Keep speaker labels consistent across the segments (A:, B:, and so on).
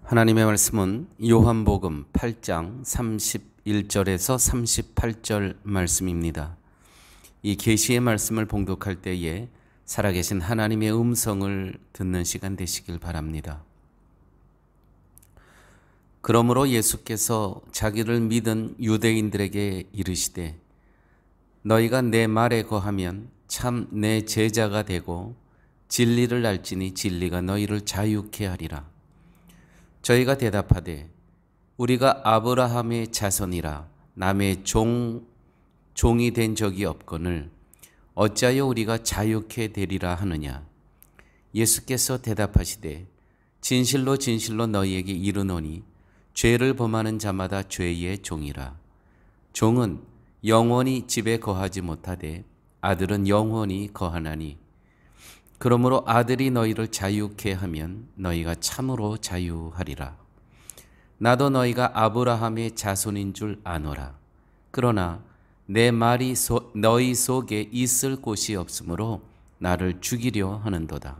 A: 하나님의 말씀은 요한복음 8장 31절에서 38절 말씀입니다. 이 계시의 말씀을 봉독할 때에 살아계신 하나님의 음성을 듣는 시간 되시길 바랍니다. 그러므로 예수께서 자기를 믿은 유대인들에게 이르시되 너희가 내 말에 거하면 참 내 제자가 되고 진리를 알지니 진리가 너희를 자유케 하리라. 저희가 대답하되 우리가 아브라함의 자손이라 남의 종이 된 적이 없거늘 어찌하여 우리가 자유케 되리라 하느냐. 예수께서 대답하시되 진실로 진실로 너희에게 이르노니 죄를 범하는 자마다 죄의 종이라. 종은 영원히 집에 거하지 못하되 아들은 영원히 거하나니 그러므로 아들이 너희를 자유케 하면 너희가 참으로 자유하리라. 나도 너희가 아브라함의 자손인 줄 아노라. 그러나 내 말이 너희 속에 있을 곳이 없으므로 나를 죽이려 하는도다.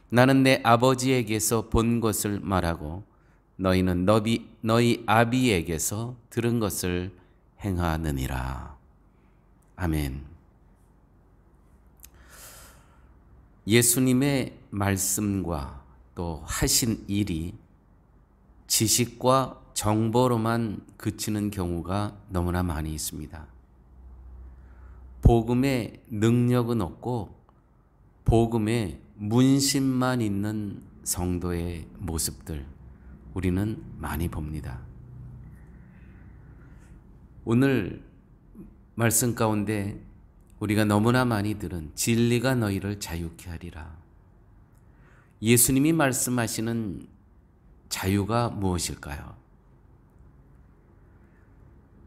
A: 나는 내 아버지에게서 본 것을 말하고 너희는 너희 아비에게서 들은 것을 행하느니라. 아멘. 예수님의 말씀과 또 하신 일이 지식과 정보로만 그치는 경우가 너무나 많이 있습니다. 복음의 능력은 없고 복음의 문신만 있는 성도의 모습들 우리는 많이 봅니다. 오늘 말씀 가운데 우리가 너무나 많이 들은 진리가 너희를 자유케 하리라. 예수님이 말씀하시는 자유가 무엇일까요?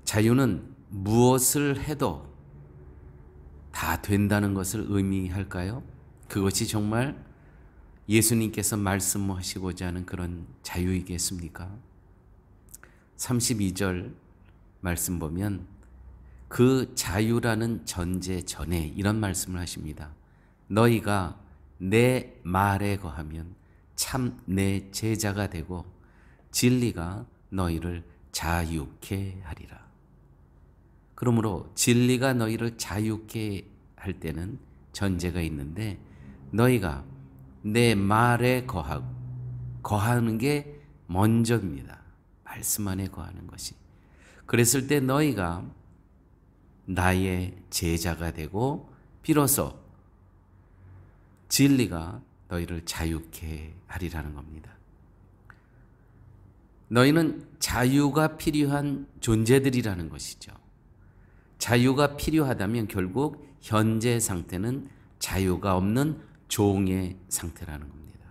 A: 자유는 무엇을 해도 다 된다는 것을 의미할까요? 그것이 정말 예수님께서 말씀하시고자 하는 그런 자유이겠습니까? 32절 말씀 보면 그 자유라는 전제 전에 이런 말씀을 하십니다. 너희가 내 말에 거하면 참 내 제자가 되고 진리가 너희를 자유케 하리라. 그러므로 진리가 너희를 자유케 할 때는 전제가 있는데 너희가 내 말에 거하는 게 먼저입니다. 말씀 안에 거하는 것이. 그랬을 때 너희가 나의 제자가 되고 비로소 진리가 너희를 자유케 하리라는 겁니다. 너희는 자유가 필요한 존재들이라는 것이죠. 자유가 필요하다면 결국 현재 상태는 자유가 없는 종의 상태라는 겁니다.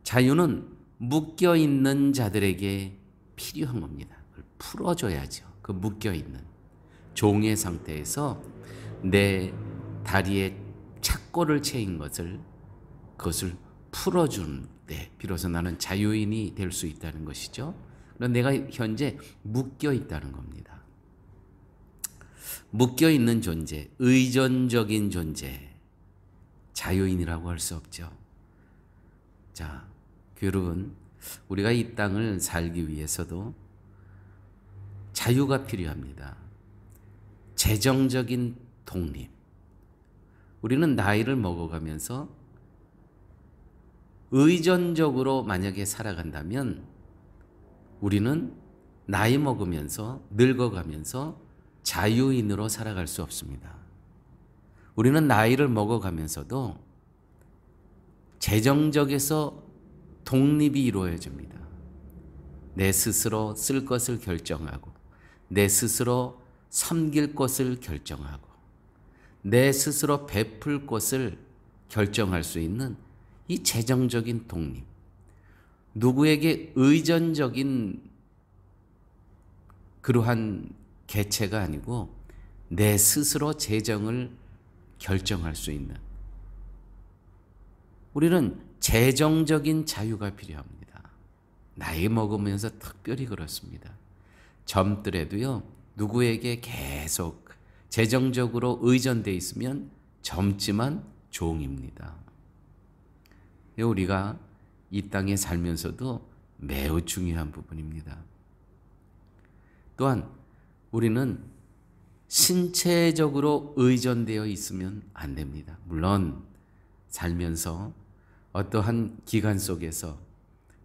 A: 자유는 묶여있는 자들에게 필요한 겁니다. 그걸 풀어줘야죠. 그 묶여있는 종의 상태에서 내 다리에 착고를 채인 그것을 풀어준 때 비로소 나는 자유인이 될 수 있다는 것이죠. 그럼 내가 현재 묶여있다는 겁니다. 묶여있는 존재, 의존적인 존재, 자유인이라고 할 수 없죠. 자, 여러분, 우리가 이 땅을 살기 위해서도 자유가 필요합니다. 재정적인 독립. 우리는 나이를 먹어가면서 의존적으로 만약에 살아간다면 우리는 나이 먹으면서 늙어가면서 자유인으로 살아갈 수 없습니다. 우리는 나이를 먹어가면서도 재정적에서 독립이 이루어집니다. 내 스스로 쓸 것을 결정하고 내 스스로 섬길 것을 결정하고 내 스스로 베풀 것을 결정할 수 있는 이 재정적인 독립. 누구에게 의존적인 그러한 개체가 아니고 내 스스로 재정을 결정할 수 있는 우리는 재정적인 자유가 필요합니다. 나이 먹으면서 특별히 그렇습니다. 젊더라도요. 누구에게 계속 재정적으로 의존되어 있으면 젊지만 종입니다. 우리가 이 땅에 살면서도 매우 중요한 부분입니다. 또한 우리는 신체적으로 의존되어 있으면 안 됩니다. 물론 살면서 어떠한 기간 속에서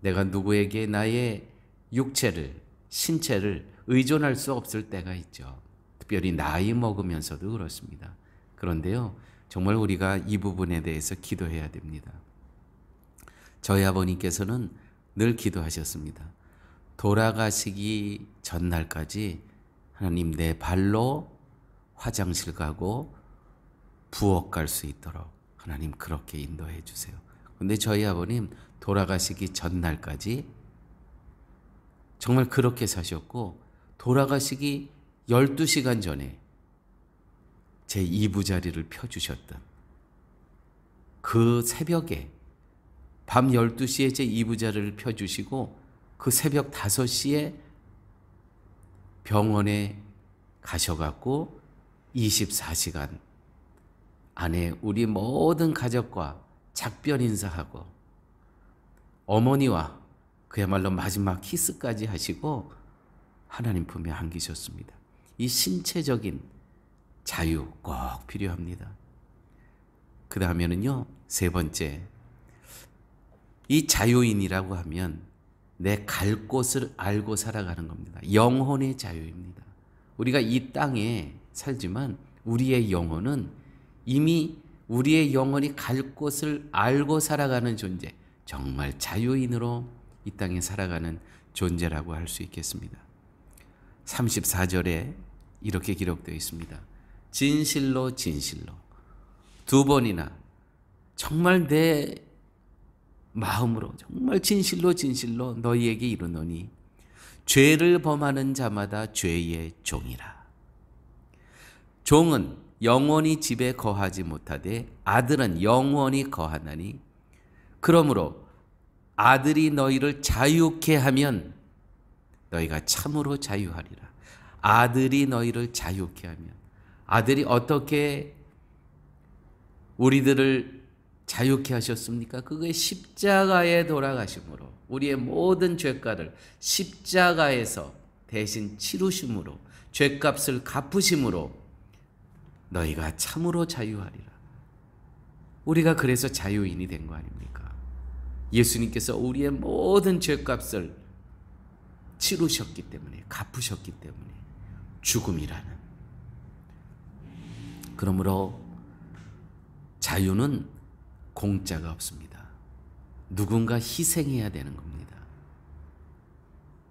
A: 내가 누구에게 나의 육체를, 신체를 의존할 수 없을 때가 있죠. 특별히 나이 먹으면서도 그렇습니다. 그런데요, 정말 우리가 이 부분에 대해서 기도해야 됩니다. 저희 아버님께서는 늘 기도하셨습니다. 돌아가시기 전날까지 하나님 내 발로 화장실 가고 부엌 갈 수 있도록 하나님 그렇게 인도해 주세요. 근데 저희 아버님 돌아가시기 전날까지 정말 그렇게 사셨고, 돌아가시기 12시간 전에 제 이부자리를 펴주셨던 그 새벽에 밤 12시에 제 이부자리를 펴주시고 그 새벽 5시에 병원에 가셔갖고 24시간 안에 우리 모든 가족과 작별 인사하고 어머니와 그야말로 마지막 키스까지 하시고 하나님 품에 안기셨습니다. 이 신체적인 자유 꼭 필요합니다. 그 다음에는요, 세 번째, 이 자유인이라고 하면 내 갈 곳을 알고 살아가는 겁니다. 영혼의 자유입니다. 우리가 이 땅에 살지만 우리의 영혼은 이미 우리의 영혼이 갈 곳을 알고 살아가는 존재, 정말 자유인으로 이 땅에 살아가는 존재라고 할 수 있겠습니다. 34절에 이렇게 기록되어 있습니다. 진실로 진실로 두 번이나 정말 내 마음으로 정말 진실로 진실로 너희에게 이르노니 죄를 범하는 자마다 죄의 종이라. 종은 영원히 집에 거하지 못하되 아들은 영원히 거하나니 그러므로 아들이 너희를 자유케 하면 너희가 참으로 자유하리라. 아들이 너희를 자유케 하면, 아들이 어떻게 우리들을 자유케 하셨습니까? 그게 십자가에 돌아가심으로 우리의 모든 죄가를 십자가에서 대신 치루심으로 죄값을 갚으심으로 너희가 참으로 자유하리라. 우리가 그래서 자유인이 된 거 아닙니까? 예수님께서 우리의 모든 죄값을 치루셨기 때문에, 갚으셨기 때문에 죽음이라는. 그러므로 자유는 공짜가 없습니다. 누군가 희생해야 되는 겁니다.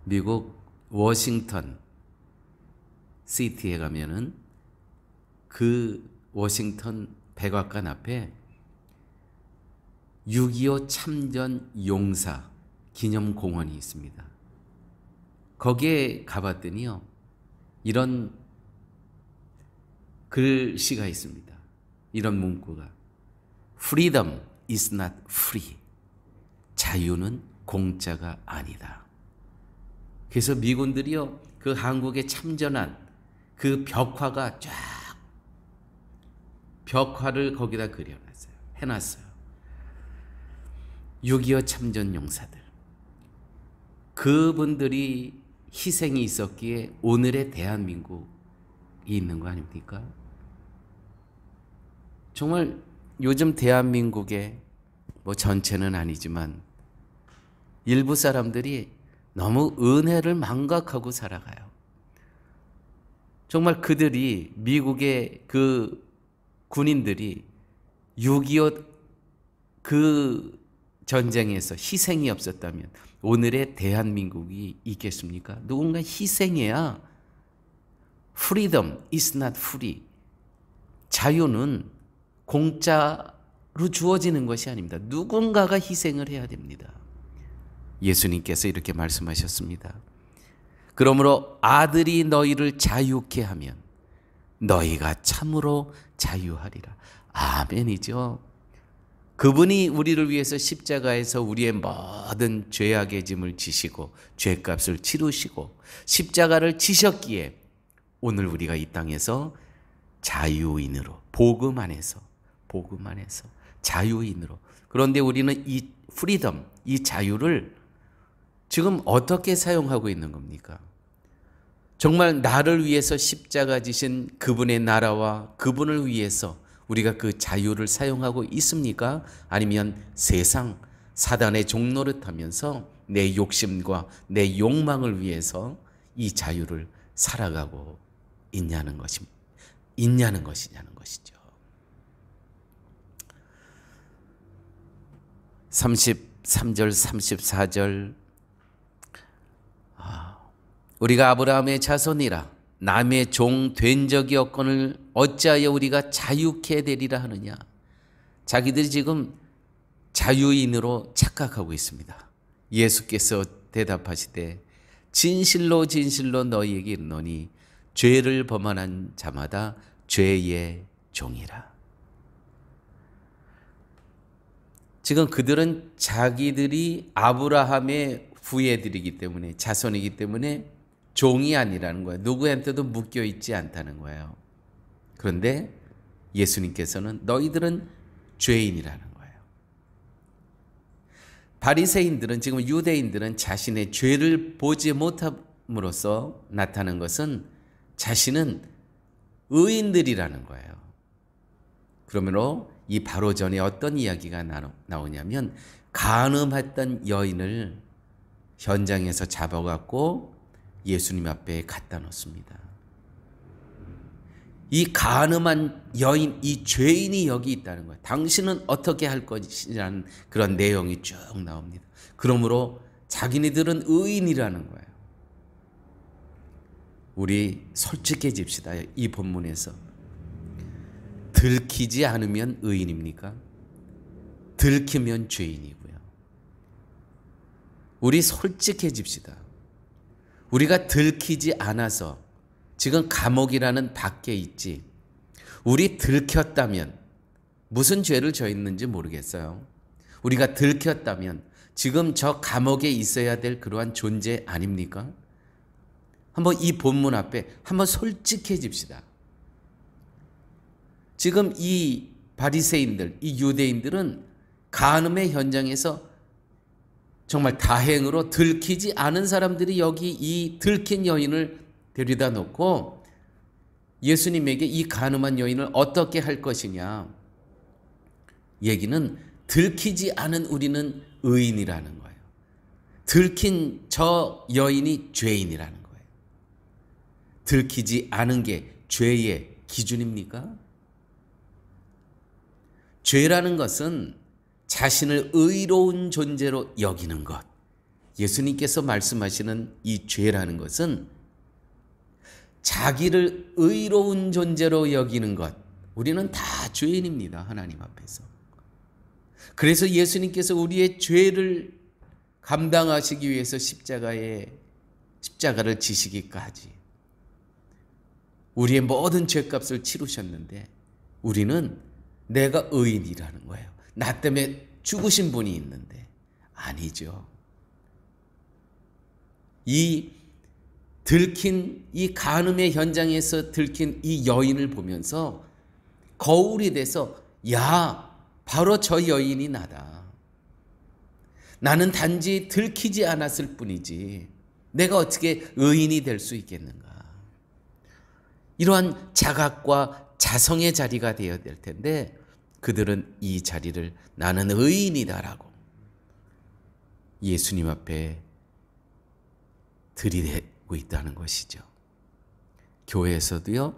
A: 미국 워싱턴 시티에 가면은 그 워싱턴 백악관 앞에 6.25 참전 용사 기념공원이 있습니다. 거기에 가봤더니요, 이런 글씨가 있습니다. 이런 문구가 Freedom is not free. 자유는 공짜가 아니다. 그래서 미군들이요, 그 한국에 참전한 그 벽화가 쫙, 벽화를 거기다 그려놨어요. 해놨어요. 6.25 참전 용사들. 그분들이 희생이 있었기에 오늘의 대한민국이 있는 거 아닙니까? 정말 요즘 대한민국의 뭐 전체는 아니지만 일부 사람들이 너무 은혜를 망각하고 살아가요. 정말 그들이, 미국의 그 군인들이 6.25 그 전쟁에서 희생이 없었다면 오늘의 대한민국이 있겠습니까? 누군가 희생해야. Freedom is not free. 자유는 공짜로 주어지는 것이 아닙니다. 누군가가 희생을 해야 됩니다. 예수님께서 이렇게 말씀하셨습니다. 그러므로 아들이 너희를 자유케 하면 너희가 참으로 자유하리라. 아멘이죠. 그분이 우리를 위해서 십자가에서 우리의 모든 죄악의 짐을 지시고 죄값을 치르시고 십자가를 지셨기에 오늘 우리가 이 땅에서 자유인으로, 복음 안에서 자유인으로. 그런데 우리는 이 프리덤, 이 자유를 지금 어떻게 사용하고 있는 겁니까? 정말 나를 위해서 십자가 지신 그분의 나라와 그분을 위해서 우리가 그 자유를 사용하고 있습니까? 아니면 세상, 사단의 종노릇 하면서 내 욕심과 내 욕망을 위해서 이 자유를 살아가고 있냐는 것이냐는 것이죠. 33절, 34절. 우리가 아브라함의 자손이라 남의 종 된 적이 없거늘 어찌하여 우리가 자유케 되리라 하느냐. 자기들이 지금 자유인으로 착각하고 있습니다. 예수께서 대답하시되 진실로 진실로 너희에게 이르노니 죄를 범하는 자마다 죄의 종이라. 지금 그들은 자기들이 아브라함의 후예들이기 때문에, 자손이기 때문에 종이 아니라는 거예요. 누구한테도 묶여 있지 않다는 거예요. 그런데 예수님께서는 너희들은 죄인이라는 거예요. 바리새인들은, 지금 유대인들은 자신의 죄를 보지 못함으로써 나타난 것은 자신은 의인들이라는 거예요. 그러므로 이 바로 전에 어떤 이야기가 나오냐면, 간음했던 여인을 현장에서 잡아갖고 예수님 앞에 갖다 놓습니다. 이 간음한 여인, 이 죄인이 여기 있다는 거예요. 당신은 어떻게 할 것이라는 그런 내용이 쭉 나옵니다. 그러므로 자기네들은 의인이라는 거예요. 우리 솔직해집시다. 이 본문에서 들키지 않으면 의인입니까? 들키면 죄인이고요. 우리 솔직해집시다. 우리가 들키지 않아서 지금 감옥이라는 밖에 있지, 우리 들켰다면 무슨 죄를 저했는지 모르겠어요. 우리가 들켰다면 지금 저 감옥에 있어야 될 그러한 존재 아닙니까? 한번 이 본문 앞에 한번 솔직해집시다. 지금 이 바리새인들, 이 유대인들은 간음의 현장에서 정말 다행으로 들키지 않은 사람들이 여기 이 들킨 여인을 데려다 놓고 예수님에게 이 간음한 여인을 어떻게 할 것이냐. 얘기는 들키지 않은 우리는 의인이라는 거예요. 들킨 저 여인이 죄인이라는 거예요. 들키지 않은 게 죄의 기준입니까? 죄라는 것은 자신을 의로운 존재로 여기는 것. 예수님께서 말씀하시는 이 죄라는 것은 자기를 의로운 존재로 여기는 것. 우리는 다 죄인입니다. 하나님 앞에서. 그래서 예수님께서 우리의 죄를 감당하시기 위해서 십자가를 지시기까지 우리의 모든 죄값을 치르셨는데, 우리는 내가 의인이라는 거예요. 나 때문에 죽으신 분이 있는데 아니죠. 이 들킨 이 간음의 현장에서 들킨 이 여인을 보면서 거울이 돼서, 야, 바로 저 여인이 나다. 나는 단지 들키지 않았을 뿐이지 내가 어떻게 의인이 될 수 있겠는가. 이러한 자각과 자성의 자리가 되어야 될 텐데, 그들은 이 자리를 나는 의인이다라고 예수님 앞에 들이대고 있다는 것이죠. 교회에서도요,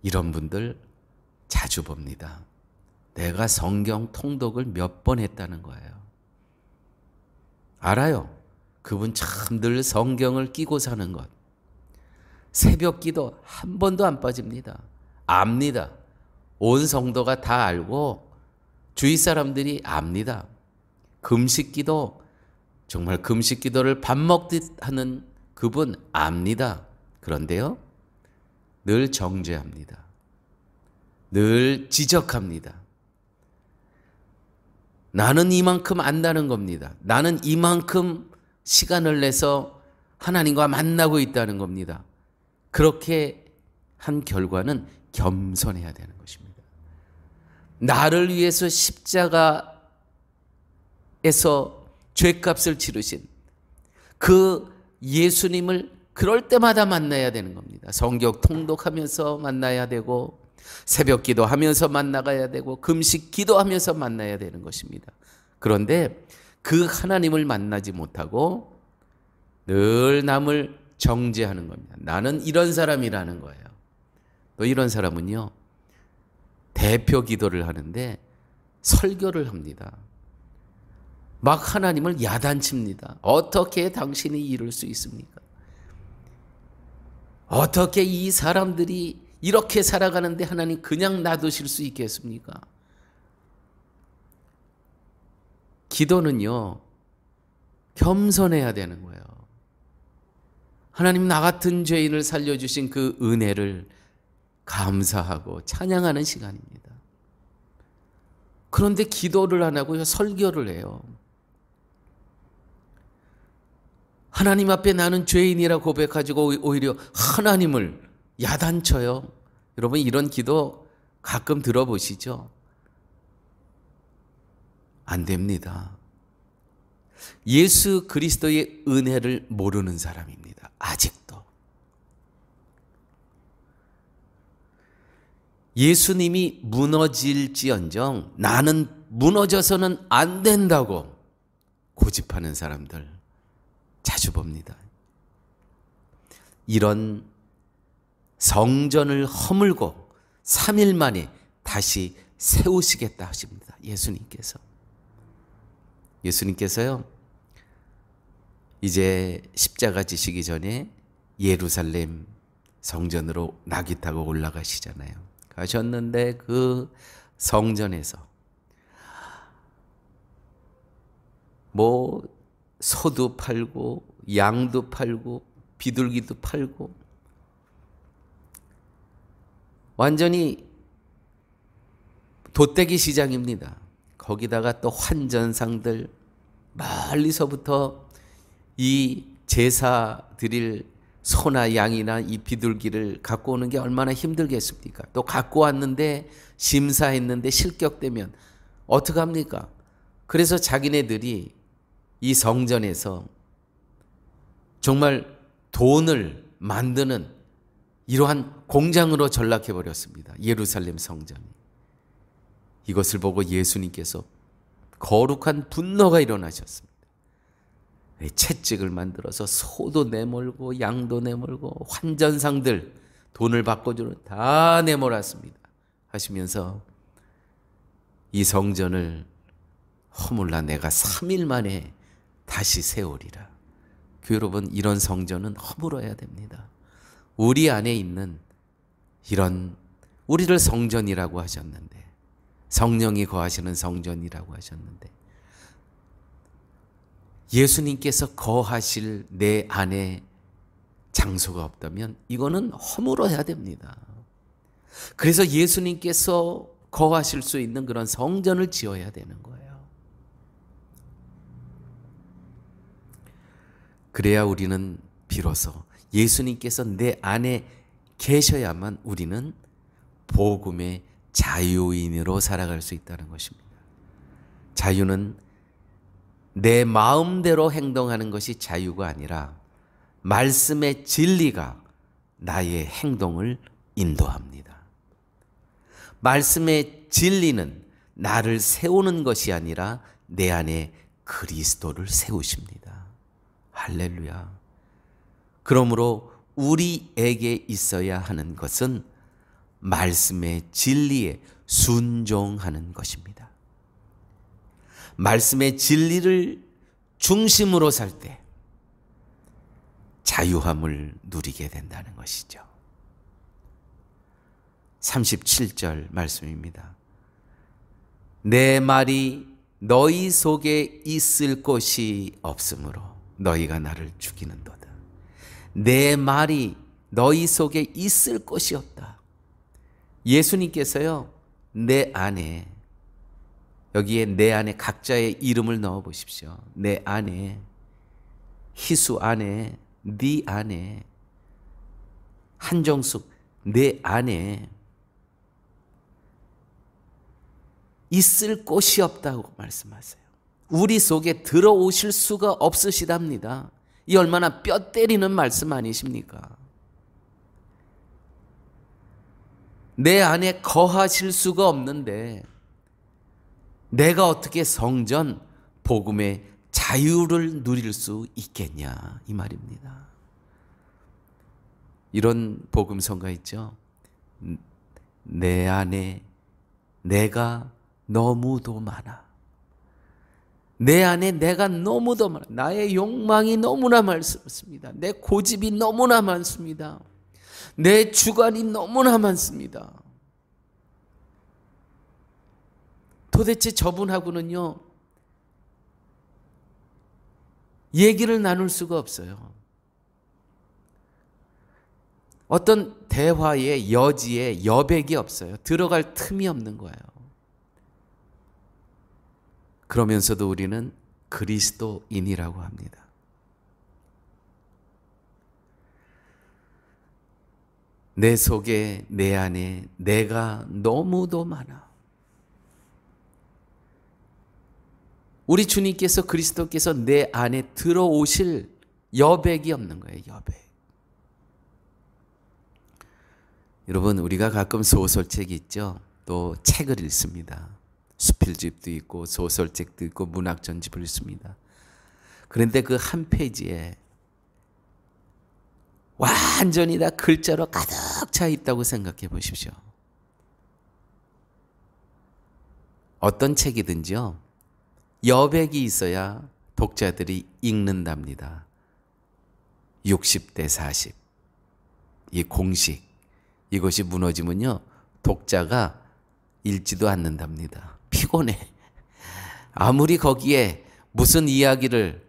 A: 이런 분들 자주 봅니다. 내가 성경 통독을 몇 번 했다는 거예요. 알아요. 그분 참 늘 성경을 끼고 사는 것. 새벽 기도 한 번도 안 빠집니다. 압니다. 온 성도가 다 알고 주위 사람들이 압니다. 금식 기도, 정말 금식 기도를 밥 먹듯 하는 그분 압니다. 그런데요, 늘 정죄합니다. 늘 지적합니다. 나는 이만큼 안다는 겁니다. 나는 이만큼 시간을 내서 하나님과 만나고 있다는 겁니다. 그렇게 한 결과는 겸손해야 되는 것입니다. 나를 위해서 십자가 죄값을 치르신 그 예수님을 그럴 때마다 만나야 되는 겁니다. 성경 통독하면서 만나야 되고, 새벽 기도하면서 만나가야 되고, 금식 기도하면서 만나야 되는 것입니다. 그런데 그 하나님을 만나지 못하고 늘 남을 정죄하는 겁니다. 나는 이런 사람이라는 거예요. 또 이런 사람은요, 대표 기도를 하는데 설교를 합니다. 막 하나님을 야단칩니다. 어떻게 당신이 이룰 수 있습니까? 어떻게 이 사람들이 이렇게 살아가는데 하나님 그냥 놔두실 수 있겠습니까? 기도는요, 겸손해야 되는 거예요. 하나님, 나 같은 죄인을 살려주신 그 은혜를 감사하고 찬양하는 시간입니다. 그런데 기도를 안 하고요, 설교를 해요. 하나님 앞에 나는 죄인이라 고백하고 오히려 하나님을 야단쳐요. 여러분, 이런 기도 가끔 들어보시죠? 안 됩니다. 예수 그리스도의 은혜를 모르는 사람입니다. 아직도. 예수님이 무너질지언정 나는 무너져서는 안 된다고 고집하는 사람들 자주 봅니다. 이런 성전을 허물고 3일 만에 다시 세우시겠다 하십니다. 예수님께서요, 이제 십자가 지시기 전에 예루살렘 성전으로 나귀 타고 올라가시잖아요. 가셨는데 그 성전에서 뭐 소도 팔고 양도 팔고 비둘기도 팔고 완전히 돗대기 시장입니다. 거기다가 또 환전상들, 멀리서부터 이 제사 드릴 소나 양이나 이 비둘기를 갖고 오는 게 얼마나 힘들겠습니까? 또 갖고 왔는데 심사했는데 실격되면 어떡합니까? 그래서 자기네들이 이 성전에서 정말 돈을 만드는 이러한 공장으로 전락해버렸습니다. 예루살렘 성전이. 이것을 보고 예수님께서 거룩한 분노가 일어나셨습니다. 채찍을 만들어서 소도 내몰고 양도 내몰고 환전상들 돈을 바꿔주는 다 내몰았습니다. 하시면서 이 성전을 허물라 내가 3일 만에 다시 세우리라. 여러분, 이런 성전은 허물어야 됩니다. 우리 안에 있는 이런, 우리를 성전이라고 하셨는데, 성령이 거하시는 성전이라고 하셨는데, 예수님께서 거하실 내 안에 장소가 없다면 이거는 허물어야 됩니다. 그래서 예수님께서 거하실 수 있는 그런 성전을 지어야 되는 거예요. 그래야 우리는 비로소 예수님께서 내 안에 계셔야만 우리는 복음의 자유인으로 살아갈 수 있다는 것입니다. 자유는 내 마음대로 행동하는 것이 자유가 아니라 말씀의 진리가 나의 행동을 인도합니다. 말씀의 진리는 나를 세우는 것이 아니라 내 안에 그리스도를 세우십니다. 할렐루야. 그러므로 우리에게 있어야 하는 것은 말씀의 진리에 순종하는 것입니다. 말씀의 진리를 중심으로 살 때 자유함을 누리게 된다는 것이죠. 37절 말씀입니다. 내 말이 너희 속에 있을 곳이 없으므로 너희가 나를 죽이는도다. 내 말이 너희 속에 있을 곳이 없다. 예수님께서요, 내 안에, 여기에 내 안에 각자의 이름을 넣어 보십시오. 내 안에, 희수 안에, 네 안에, 한정숙 내 안에 있을 곳이 없다고 말씀하세요. 우리 속에 들어오실 수가 없으시답니다. 이 얼마나 뼈 때리는 말씀 아니십니까? 내 안에 거하실 수가 없는데 내가 어떻게 성전, 복음의 자유를 누릴 수 있겠냐 이 말입니다. 이런 복음성가 있죠. 내 안에 내가 너무도 많아. 내 안에 내가 너무도 많아. 나의 욕망이 너무나 많습니다. 내 고집이 너무나 많습니다. 내 주관이 너무나 많습니다. 도대체 저분하고는요, 얘기를 나눌 수가 없어요. 어떤 대화의 여지에 여백이 없어요. 들어갈 틈이 없는 거예요. 그러면서도 우리는 그리스도인이라고 합니다. 내 속에 내 안에 내가 너무도 많아. 우리 주님께서 그리스도께서 내 안에 들어오실 여백이 없는 거예요. 여백. 여러분, 우리가 가끔 소설책이 있죠. 또 책을 읽습니다. 수필집도 있고 소설책도 있고 문학전집을 읽습니다. 그런데 그 한 페이지에 완전히 다 글자로 가득 차 있다고 생각해 보십시오. 어떤 책이든지요, 여백이 있어야 독자들이 읽는답니다. 60대 40. 이 공식. 이것이 무너지면요, 독자가 읽지도 않는답니다. 피곤해. 아무리 거기에 무슨 이야기를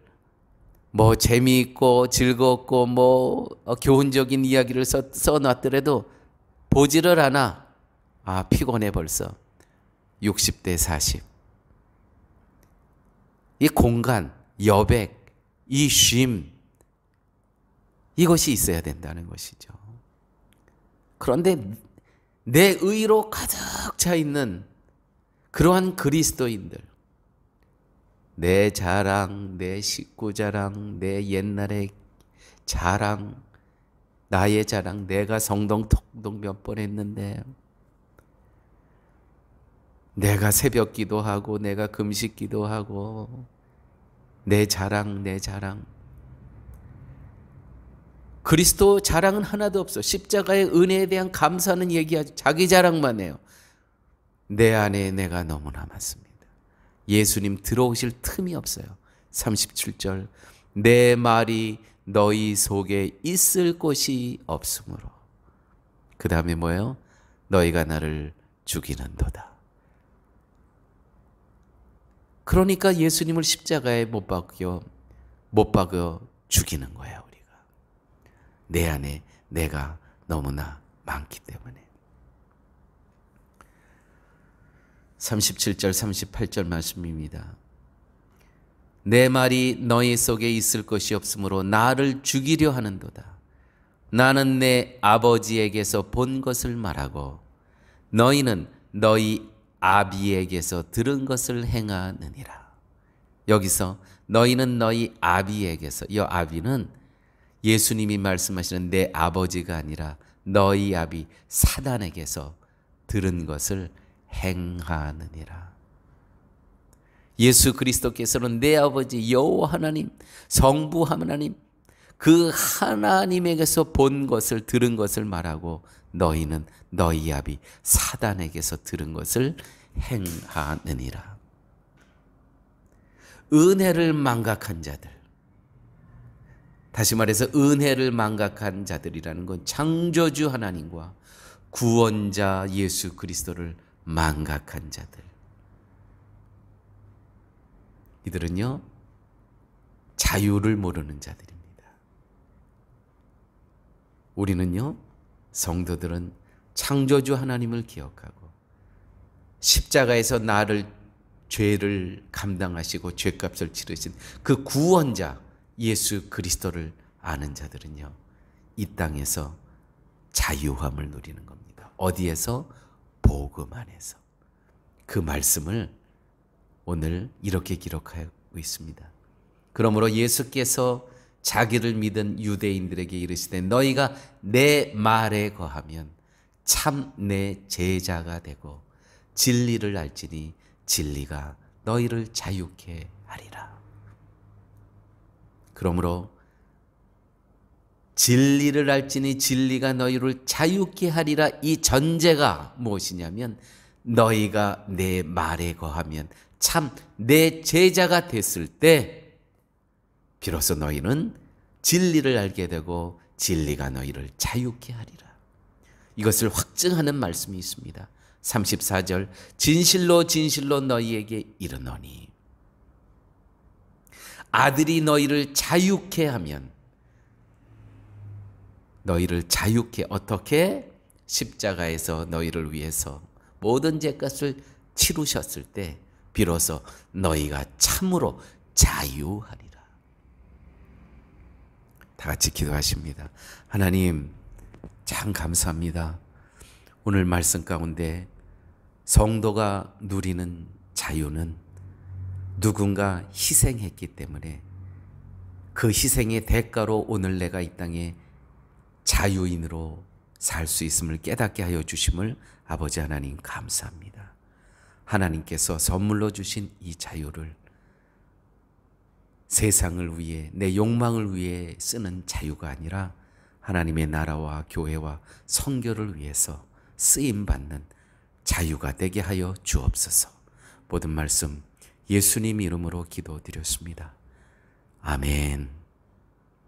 A: 재미있고 즐겁고 교훈적인 이야기를 써놨더라도 보지를 않아. 피곤해 벌써. 60대 40. 이 공간, 여백, 이 쉼, 이것이 있어야 된다는 것이죠. 그런데 내 의로 가득 차 있는 그러한 그리스도인들, 내 자랑, 내 식구 자랑, 내 옛날의 자랑, 나의 자랑, 내가 성동통동 몇 번 했는데, 내가 새벽 기도하고 내가 금식 기도하고, 내 자랑, 내 자랑. 그리스도 자랑은 하나도 없어. 십자가의 은혜에 대한 감사는 얘기하지, 자기 자랑만 해요. 내 안에 내가 너무나 많습니다. 예수님 들어오실 틈이 없어요. 37절, 내 말이 너희 속에 있을 곳이 없으므로. 그 다음에 뭐예요? 너희가 나를 죽이는도다. 그러니까 예수님을 십자가에 못 박여 죽이는 거예요, 우리가. 내 안에 내가 너무나 많기 때문에. 37절 38절 말씀입니다. 내 말이 너희 속에 있을 것이 없으므로 나를 죽이려 하는도다. 나는 내 아버지에게서 본 것을 말하고 너희는 너희 아비에게서 들은 것을 행하느니라. 여기서 너희는 너희 아비에게서, 이 아비는 예수님이 말씀하시는 내 아버지가 아니라 너희 아비 사단에게서 들은 것을 행하느니라. 예수 그리스도께서는 내 아버지 여호와 하나님, 성부 하나님, 그 하나님에게서 본 것을, 들은 것을 말하고 너희는 너희 아비 사단에게서 들은 것을 행하느니라. 은혜를 망각한 자들, 다시 말해서 은혜를 망각한 자들이라는 건 창조주 하나님과 구원자 예수 그리스도를 망각한 자들. 이들은요, 자유를 모르는 자들입니다. 우리는요, 성도들은 창조주 하나님을 기억하고 십자가에서 나를, 죄를 감당하시고 죄값을 치르신 그 구원자 예수 그리스도를 아는 자들은요, 이 땅에서 자유함을 누리는 겁니다. 어디에서? 복음 안에서. 그 말씀을 오늘 이렇게 기록하고 있습니다. 그러므로 예수께서 자기를 믿은 유대인들에게 이르시되 너희가 내 말에 거하면 참 내 제자가 되고 진리를 알지니 진리가 너희를 자유케 하리라. 그러므로 진리를 알지니 진리가 너희를 자유케 하리라. 이 전제가 무엇이냐면 너희가 내 말에 거하면 참 내 제자가 됐을 때 비로소 너희는 진리를 알게 되고 진리가 너희를 자유케 하리라. 이것을 확증하는 말씀이 있습니다. 34절 진실로 진실로 너희에게 이르노니 아들이 너희를 자유케 하면 너희를 자유케 어떻게? 십자가에서 너희를 위해서 모든 죄값을 치르셨을 때 비로소 너희가 참으로 자유하리라. 다 같이 기도하십니다. 하나님 참 감사합니다. 오늘 말씀 가운데 성도가 누리는 자유는 누군가 희생했기 때문에 그 희생의 대가로 오늘 내가 이 땅에 자유인으로 살 수 있음을 깨닫게 하여 주심을 아버지 하나님 감사합니다. 하나님께서 선물로 주신 이 자유를 세상을 위해 내 욕망을 위해 쓰는 자유가 아니라 하나님의 나라와 교회와 선교를 위해서 쓰임받는 자유가 되게 하여 주옵소서. 모든 말씀 예수님 이름으로 기도드렸습니다. 아멘.